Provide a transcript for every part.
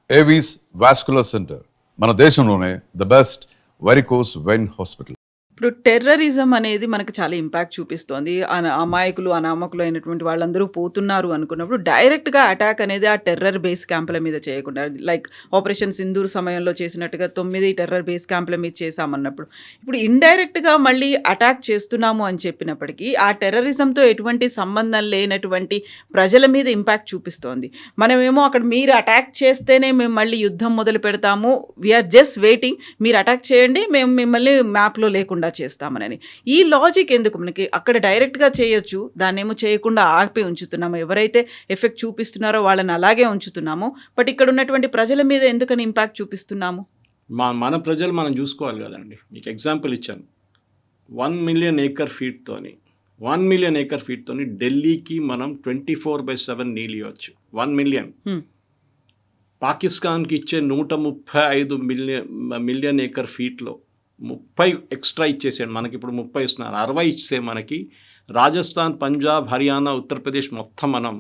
Avis vascular centre మన దేశంలోనే the best varicose vein hospital. ఇప్పుడు టెర్రరిజం అనేది మనకు చాలా ఇంపాక్ట్ చూపిస్తోంది. అమాయకులు, అనామకులు అయినటువంటి వాళ్ళందరూ పోతున్నారు అనుకున్నప్పుడు డైరెక్ట్‌గా అటాక్ అనేది ఆ టెర్రర్ బేస్ క్యాంపుల మీద చేయకుండా లైక్ ఆపరేషన్ సింధూర్ సమయంలో చేసినట్టుగా 9 టెర్రర్ బేస్ క్యాంపుల మీద చేశామన్నప్పుడు, ఇప్పుడు ఇండైరెక్ట్‌గా మళ్ళీ అటాక్ చేస్తున్నాము అని చెప్పినప్పటికీ ఆ టెర్రరిజంతో ఎటువంటి సంబంధం లేనటువంటి ప్రజల మీద ఇంపాక్ట్ చూపిస్తోంది. మనమేమో అక్కడ మీరు అటాక్ చేస్తేనే మేము మళ్ళీ యుద్ధం మొదలు పెడతాము. We are just waiting. మీరు అటాక్ చేయండి. మేము మిమ్మల్ని మ్యాప్‌లో లేకుండా చేస్తామనని. ఈ లాజిక్ ఎందుకు మనకి? అక్కడ డైరెక్ట్‌గా చేయొచ్చు. దాన్నేమో చేయకుండా ఆపి ఉంచుతున్నాము. ఎవరైతే ఎఫెక్ట్ చూపిస్తున్నారో వాళ్ళని అలాగే ఉంచుతున్నాము. బట్ ఇక్కడ ఉన్నటువంటి ప్రజల మీద ఎందుకని ఇంపాక్ట్ చూపిస్తున్నాము? మన ప్రజలు మనం చూసుకోవాలి కదండి. మీకు ఎగ్జాంపుల్ ఇచ్చాను. 1 మిలియన్ ఏకర్ ఫీట్తోని 1 మిలియన్ ఏకర్ ఫీట్తోని ఢిల్లీకి మనం 24/7 నీళ్ళు ఇవ్వచ్చు. 1 మిలియన్. పాకిస్తాన్కి ఇచ్చే 135 మిలియన్ ఏకర్ ఫీట్లో 30 ఎక్స్ట్రా ఇచ్చేసాడు. మనకి ఇప్పుడు 30 ఇస్తున్నారు. 60 ఇస్తే మనకి రాజస్థాన్, పంజాబ్, హర్యానా, ఉత్తరప్రదేశ్ మొత్తం మనం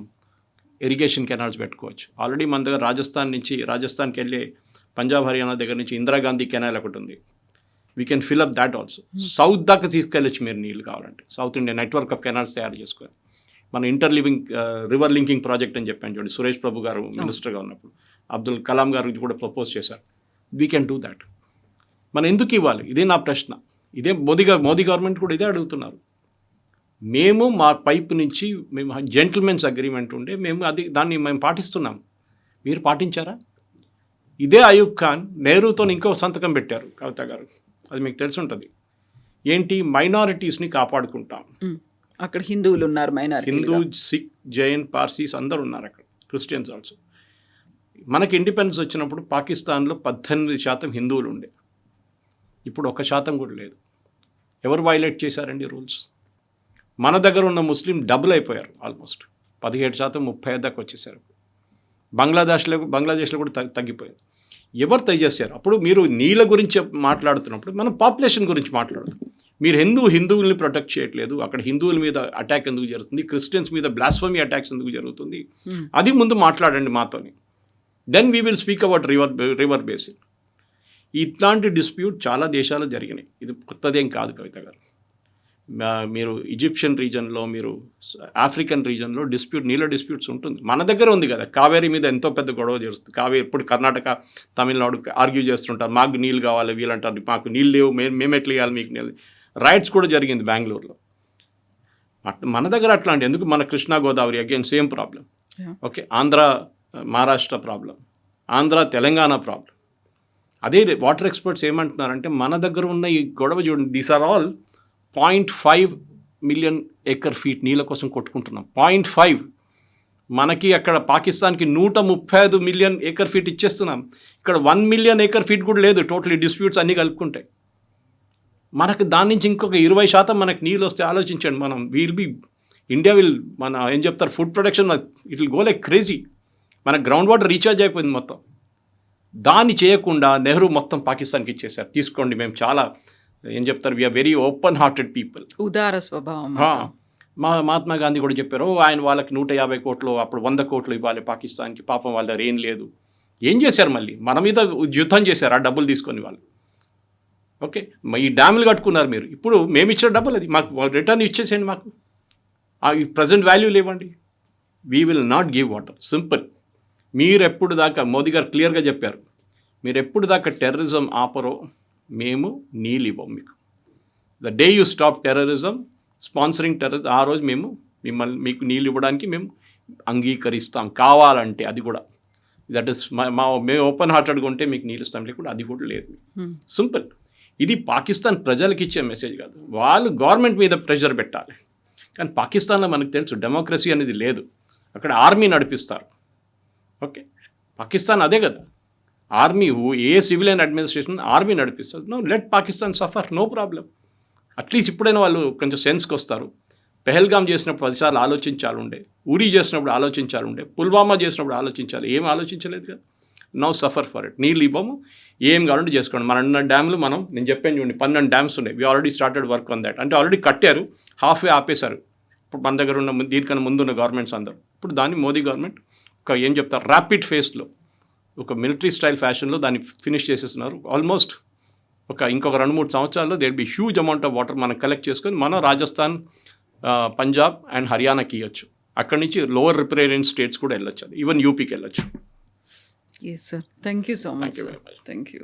ఇరిగేషన్ కెనాల్స్ పెట్టుకోవచ్చు. ఆల్రెడీ మన దగ్గర రాజస్థాన్కి వెళ్ళే పంజాబ్, హర్యానా దగ్గర నుంచి ఇందిరాగాంధీ కెనాల్ ఒకటి ఉంది. We can fill up that also. South దాకా తీసుకెళ్ళచ్చు మీరు నీళ్ళు కావాలంటే. South India network of canals తయారు చేసుకోవాలి. మన రివర్ లింకింగ్ ప్రాజెక్ట్ అని చెప్పాను చూడండి, సురేష్ ప్రభు గారు మినిస్టర్గా ఉన్నప్పుడు అబ్దుల్ కలాం గారు ఇది కూడా ప్రపోజ్ చేశారు. We can do that. మనం ఎందుకు ఇవ్వాలి? ఇదే నా ప్రశ్న. ఇదే మోదీ గవర్నమెంట్ కూడా ఇదే అడుగుతున్నారు. మేము మా పైపు నుంచి మేము జెంటిల్మెన్స్ అగ్రిమెంట్ ఉండే దాన్ని మేము పాటిస్తున్నాం. మీరు పాటించారా? ఇదే అయూబ్ ఖాన్ నెహ్రూతో ఇంకో సంతకం పెట్టారు కవిత గారు. అది మీకు తెలిసి ఉంటుంది. ఏంటి? మైనారిటీస్ని కాపాడుకుంటాం. అక్కడ హిందువులు ఉన్నారు. హిందూ, సిక్, జైన్, పార్సీస్ అందరూ ఉన్నారు అక్కడ. Christians also. మనకి ఇండిపెండెన్స్ వచ్చినప్పుడు పాకిస్తాన్లో 18% హిందువులు ఉండే. ఇప్పుడు 1% కూడా లేదు. ఎవరు వైలేట్ చేశారండి రూల్స్? మన దగ్గర ఉన్న ముస్లిం డబుల్ అయిపోయారు. ఆల్మోస్ట్ 17%, 35 దాకా వచ్చేసారు. బంగ్లాదేశ్లో కూడా తగ్గిపోయింది. ఎవరు చేశారు? అప్పుడు మీరు నీళ్ళ గురించి మాట్లాడుతున్నప్పుడు మనం పాపులేషన్ గురించి మాట్లాడుతాం. మీరు హిందువుల్ని ప్రొటెక్ట్ చేయట్లేదు. అక్కడ హిందువుల మీద అటాక్ ఎందుకు జరుగుతుంది? క్రిస్టియన్స్ మీద బ్లాస్ఫమీ అటాక్స్ ఎందుకు జరుగుతుంది? అది ముందు మాట్లాడండి మాతోని. Then we will speak about river basin. ఇట్లాంటి డిస్ప్యూట్ చాలా దేశాలు జరిగినాయి. ఇది కొత్తదేం కాదు కవిత గారు. మీరు ఈజిప్షియన్ రీజన్లో, మీరు ఆఫ్రికన్ రీజన్లో నీళ్ళ డిస్ప్యూట్స్ ఉంటుంది. మన దగ్గర ఉంది కదా, కావేరీ మీద ఎంతో పెద్ద గొడవ జరుగుతుంది. కావేరీ ఎప్పుడు కర్ణాటక, తమిళనాడు ఆర్గ్యూ చేస్తుంటారు. మాకు నీళ్ళు కావాలి, వీళ్ళంటారు మాకు నీళ్ళు లేవు, మేము ఎట్లా ఇవ్వాలి మీకు నీళ్ళు. రైట్స్ కూడా జరిగింది బెంగళూరులో. మన దగ్గర అట్లాంటి ఎందుకు? మన Krishna Godavari again same problem. Okay, Andhra Maharashtra problem, Andhra Telangana problem. అదే వాటర్ ఎక్స్పర్ట్స్ ఏమంటున్నారంటే మన దగ్గర ఉన్న ఈ గొడవ చూడండి, these are all 0.5 million acre feet నీళ్ళ కోసం కొట్టుకుంటున్నాం. 0.5. మనకి అక్కడ పాకిస్తాన్కి 135 మిలియన్ ఏకర్ ఫీట్ ఇచ్చేస్తున్నాం. ఇక్కడ 1 మిలియన్ ఏకర్ ఫీట్ కూడా లేదు. టోటలీ డిస్ప్యూట్స్ అన్నీ కలుపుకుంటాయి. మనకు దాని నుంచి ఇంకొక 20% మనకు నీళ్ళు వస్తే ఆలోచించండి. మనం ఇండియా ఏం చెప్తారు, food production it will go like crazy. మన గ్రౌండ్ వాటర్ రీఛార్జ్ అయిపోయింది మొత్తం. దాన్ని చేయకుండా నెహ్రూ మొత్తం పాకిస్తాన్కి ఇచ్చేసారు. తీసుకోండి, మేము చాలా ఏం చెప్తారు, we are very open hearted people, ఉదార స్వభావం. మహాత్మా గాంధీ కూడా చెప్పారు, ఆయన వాళ్ళకి 150 కోట్లు, అప్పుడు 100 కోట్లు ఇవ్వాలి పాకిస్తాన్కి. పాపం వాళ్ళ దగ్గర ఏం లేదు. ఏం చేశారు? మళ్ళీ మన మీద యుద్ధం చేశారు ఆ డబ్బులు తీసుకొని వాళ్ళు. ఓకే, ఈ డ్యాములు కట్టుకున్నారు మీరు. ఇప్పుడు మేము ఇచ్చిన డబ్బులు అది మాకు రిటర్న్ ఇచ్చేసేయండి. మాకు ఈ ప్రజెంట్ వాల్యూ లేవండి. We will not give water. Simple. మీరు ఎప్పుడు దాకా, మోదీ గారు క్లియర్గా చెప్పారు, మీరు ఎప్పుడు దాకా టెర్రరిజం ఆపరో మేము నీళ్ళు ఇవ్వం మీకు. The day you stop terrorism, sponsoring terrorism, ఆ రోజు మీకు నీళ్ళు ఇవ్వడానికి మేము అంగీకరిస్తాం. కావాలంటే అది కూడా. దట్ ఈస్ మేము ఓపెన్ హార్టెడ్గా ఉంటే మీకు నీళ్ళు ఇస్తాం, లేకుండా అది కూడా లేదు. సింపుల్. ఇది పాకిస్తాన్ ప్రజలకు ఇచ్చే మెసేజ్ కాదు. వాళ్ళు గవర్నమెంట్ మీద ప్రెషర్ పెట్టాలి. కానీ పాకిస్తాన్లో మనకు తెలుసు డెమోక్రసీ అనేది లేదు. అక్కడ ఆర్మీ నడిపిస్తారు. ఓకే, పాకిస్తాన్ అదే కదా, army. A civilian administration army నడిపిస్తారు. No, let Pakistan suffer, no problem. At least ఇప్పుడైనా వాళ్ళు కొంచెం సెన్స్కి వస్తారు. పెహల్గామ్ చేసినప్పుడు 10 సార్లు ఆలోచించాలి, ఉరీ చేసినప్పుడు ఆలోచించాలి, పుల్వామా చేసినప్పుడు ఆలోచించాలి. ఏం ఆలోచించలేదు కదా. Now suffer for it. నీళ్ళు ఇవ్వము, ఏం కావాలంటే చేసుకోండి. మన డ్యామ్లు నేను చెప్పాను చూడండి, 12 డ్యామ్స్ ఉన్నాయి. We already started work on that. అంటే ఆల్రెడీ కట్టారు, హాఫ్వే ఆపేశారు. ఇప్పుడు మన దగ్గర ఉన్న దీనికన్నా ముందున్న గవర్నమెంట్స్ అందరూ. ఇప్పుడు దాన్ని మోదీ గవర్నమెంట్ ఏం చెప్తారు, ర్యాపిడ్ ఫేస్లో ఒక మిలిటరీ స్టైల్ ఫ్యాషన్లో దాన్ని ఫినిష్ చేసేస్తున్నారు. ఆల్మోస్ట్ ఇంకొక 2-3 సంవత్సరాల్లో there be huge amount of water మనం కలెక్ట్ చేసుకొని మనం రాజస్థాన్, పంజాబ్ అండ్ హర్యానాకి ఇవ్వచ్చు. అక్కడి నుంచి లోవర్ రిప్రేరియన్ స్టేట్స్ కూడా వెళ్ళొచ్చు, ఈవెన్ యూపీకి వెళ్ళొచ్చు. Yes sir, thank you so much Thank you sir, very much. Thank you.